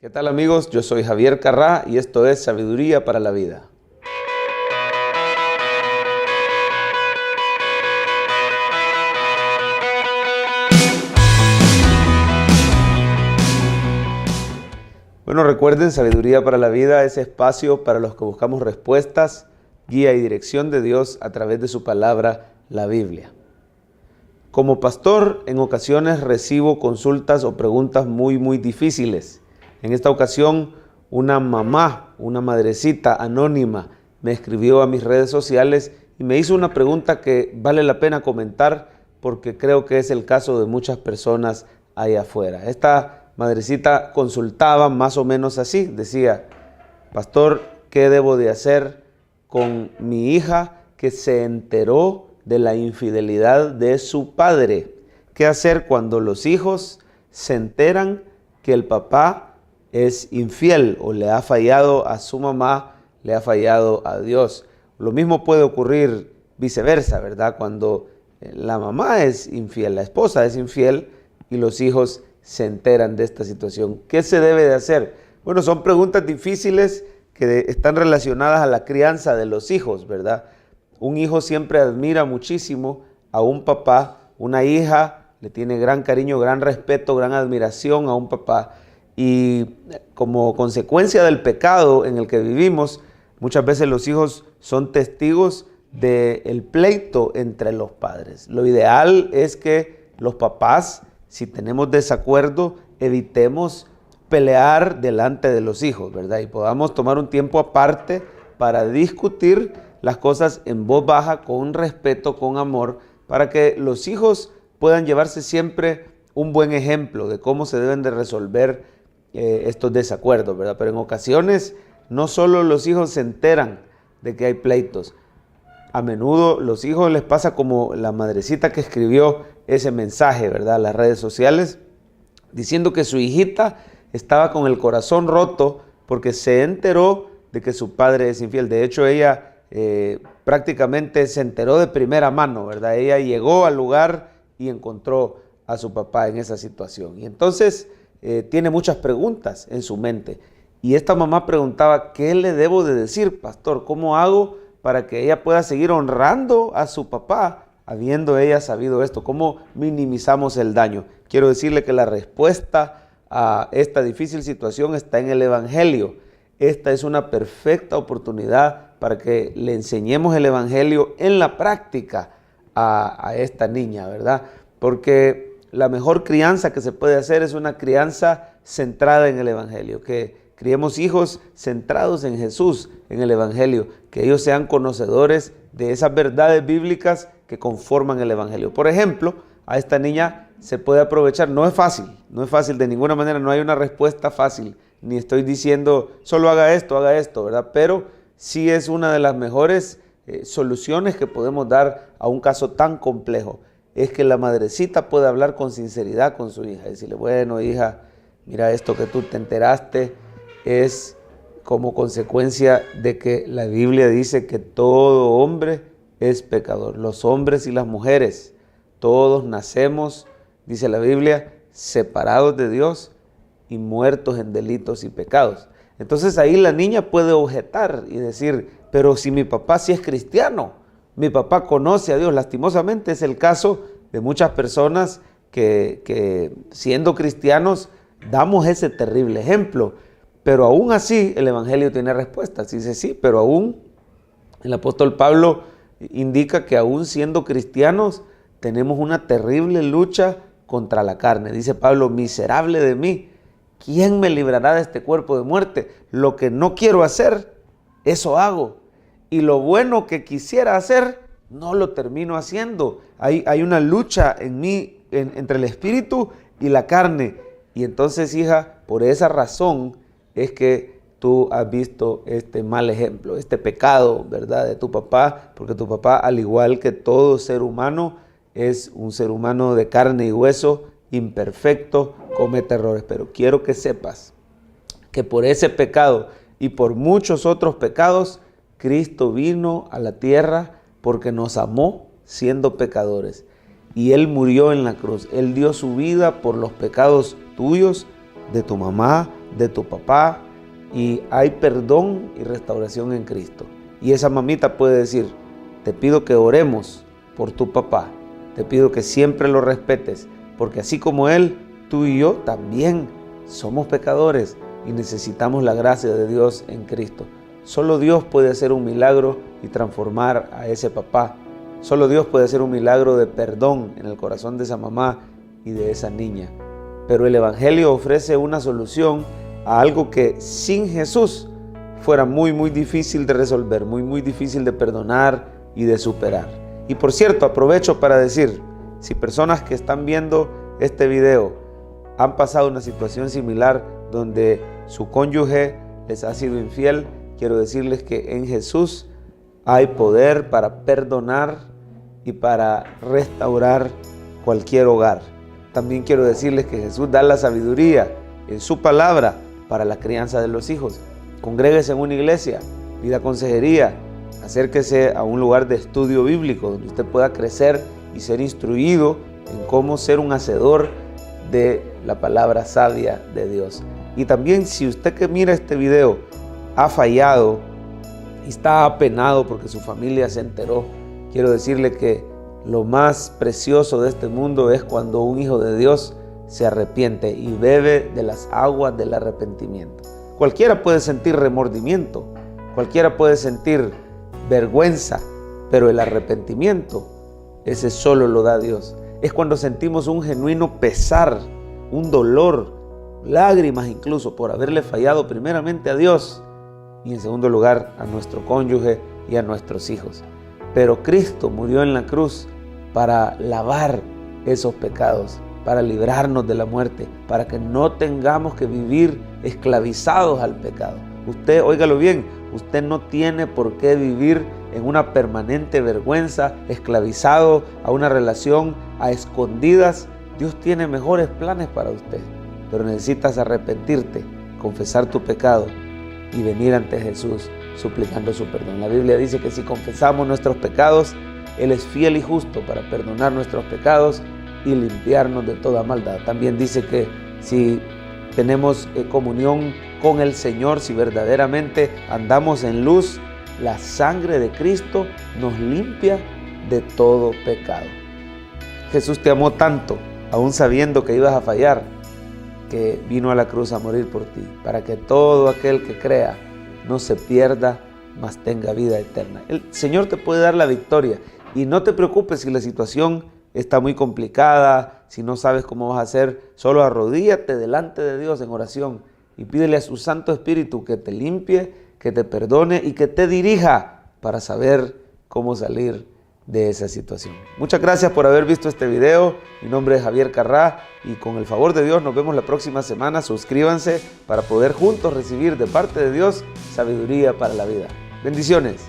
¿Qué tal amigos? Yo soy Javier Carrá y esto es Sabiduría para la Vida. Bueno, recuerden, Sabiduría para la Vida es espacio para los que buscamos respuestas, guía y dirección de Dios a través de su palabra, la Biblia. Como pastor, en ocasiones recibo consultas o preguntas muy difíciles. En esta ocasión, una mamá, una madrecita anónima, me escribió a mis redes sociales y me hizo una pregunta que vale la pena comentar porque creo que es el caso de muchas personas allá afuera. Esta madrecita consultaba más o menos así, decía: pastor, ¿qué debo de hacer con mi hija que se enteró de la infidelidad de su padre? ¿Qué hacer cuando los hijos se enteran que el papá es infiel o le ha fallado a su mamá, le ha fallado a Dios? Lo mismo puede ocurrir viceversa, ¿verdad? Cuando la mamá es infiel, la esposa es infiel y los hijos se enteran de esta situación. ¿Qué se debe de hacer? Bueno, son preguntas difíciles que están relacionadas a la crianza de los hijos, ¿verdad? Un hijo siempre admira muchísimo a un papá, una hija le tiene gran cariño, gran respeto, gran admiración a un papá. Y como consecuencia del pecado en el que vivimos, muchas veces los hijos son testigos del pleito entre los padres. Lo ideal es que los papás, si tenemos desacuerdo, evitemos pelear delante de los hijos, ¿verdad? Y podamos tomar un tiempo aparte para discutir las cosas en voz baja, con respeto, con amor, para que los hijos puedan llevarse siempre un buen ejemplo de cómo se deben de resolver estos desacuerdos, ¿verdad? Pero en ocasiones no solo los hijos se enteran de que hay pleitos. A menudo los hijos les pasa como la madrecita que escribió ese mensaje, ¿verdad?, a las redes sociales, diciendo que su hijita estaba con el corazón roto porque se enteró de que su padre es infiel. De hecho, ella prácticamente se enteró de primera mano, ¿verdad? Ella llegó al lugar y encontró a su papá en esa situación. Y entonces tiene muchas preguntas en su mente. Y esta mamá preguntaba: ¿qué le debo de decir, pastor? ¿Cómo hago para que ella pueda seguir honrando a su papá habiendo ella sabido esto? ¿Cómo minimizamos el daño? Quiero decirle que la respuesta a esta difícil situación está en el Evangelio. Esta es una perfecta oportunidad para que le enseñemos el Evangelio en la práctica a esta niña, ¿verdad? Porque la mejor crianza que se puede hacer es una crianza centrada en el Evangelio, que criemos hijos centrados en Jesús, en el Evangelio, que ellos sean conocedores de esas verdades bíblicas que conforman el Evangelio. Por ejemplo, a esta niña se puede aprovechar, no es fácil de ninguna manera, no hay una respuesta fácil, ni estoy diciendo solo haga esto, ¿verdad? Pero sí es una de las mejores soluciones que podemos dar a un caso tan complejo. Es que la madrecita puede hablar con sinceridad con su hija y decirle: bueno, hija, mira, esto que tú te enteraste es como consecuencia de que la Biblia dice que todo hombre es pecador. Los hombres y las mujeres, todos nacemos, dice la Biblia, separados de Dios y muertos en delitos y pecados. Entonces ahí la niña puede objetar y decir: pero si mi papá sí es cristiano, mi papá conoce a Dios. Lastimosamente es el caso de muchas personas que siendo cristianos damos ese terrible ejemplo. Pero aún así el Evangelio tiene respuestas. Dice: sí, pero aún el apóstol Pablo indica que aún siendo cristianos tenemos una terrible lucha contra la carne. Dice Pablo: miserable de mí, ¿quién me librará de este cuerpo de muerte? Lo que no quiero hacer, eso hago. Y lo bueno que quisiera hacer, no lo termino haciendo. Hay una lucha en mí, entre el espíritu y la carne. Y entonces, hija, por esa razón es que tú has visto este mal ejemplo, este pecado, ¿verdad?, de tu papá, porque tu papá, al igual que todo ser humano, es un ser humano de carne y hueso, imperfecto, comete errores. Pero quiero que sepas que por ese pecado y por muchos otros pecados, Cristo vino a la tierra porque nos amó siendo pecadores. Y Él murió en la cruz. Él dio su vida por los pecados tuyos, de tu mamá, de tu papá, y hay perdón y restauración en Cristo. Y esa mamita puede decir: te pido que oremos por tu papá, te pido que siempre lo respetes, porque así como él, tú y yo también somos pecadores y necesitamos la gracia de Dios en Cristo. Solo Dios puede hacer un milagro y transformar a ese papá. Solo Dios puede hacer un milagro de perdón en el corazón de esa mamá y de esa niña. Pero el Evangelio ofrece una solución a algo que sin Jesús fuera muy difícil de resolver, muy difícil de perdonar y de superar. Y por cierto, aprovecho para decir, si personas que están viendo este video han pasado una situación similar donde su cónyuge les ha sido infiel, quiero decirles que en Jesús hay poder para perdonar y para restaurar cualquier hogar. También quiero decirles que Jesús da la sabiduría en su palabra para la crianza de los hijos. Congréguese en una iglesia, pida consejería, acérquese a un lugar de estudio bíblico donde usted pueda crecer y ser instruido en cómo ser un hacedor de la palabra sabia de Dios. Y también, si usted que mira este video ha fallado y está apenado porque su familia se enteró, quiero decirle que lo más precioso de este mundo es cuando un hijo de Dios se arrepiente y bebe de las aguas del arrepentimiento. Cualquiera puede sentir remordimiento, cualquiera puede sentir vergüenza, pero el arrepentimiento, ese solo lo da Dios. Es cuando sentimos un genuino pesar, un dolor, lágrimas incluso por haberle fallado primeramente a Dios y en segundo lugar a nuestro cónyuge y a nuestros hijos. Pero Cristo murió en la cruz para lavar esos pecados, para librarnos de la muerte, para que no tengamos que vivir esclavizados al pecado. Usted, óigalo bien, usted no tiene por qué vivir en una permanente vergüenza, esclavizado a una relación a escondidas. Dios tiene mejores planes para usted, pero necesitas arrepentirte, confesar tu pecado y venir ante Jesús suplicando su perdón. La Biblia dice que si confesamos nuestros pecados, Él es fiel y justo para perdonar nuestros pecados y limpiarnos de toda maldad. También dice que si tenemos comunión con el Señor, si verdaderamente andamos en luz, la sangre de Cristo nos limpia de todo pecado. Jesús te amó tanto, aún sabiendo que ibas a fallar, que vino a la cruz a morir por ti, para que todo aquel que crea no se pierda, mas tenga vida eterna. El Señor te puede dar la victoria y no te preocupes si la situación está muy complicada, si no sabes cómo vas a hacer, solo arrodíllate delante de Dios en oración y pídele a su Santo Espíritu que te limpie, que te perdone y que te dirija para saber cómo salir de esa situación. Muchas gracias por haber visto este video. Mi nombre es Javier Carrá y con el favor de Dios nos vemos la próxima semana. Suscríbanse para poder juntos recibir de parte de Dios sabiduría para la vida. Bendiciones.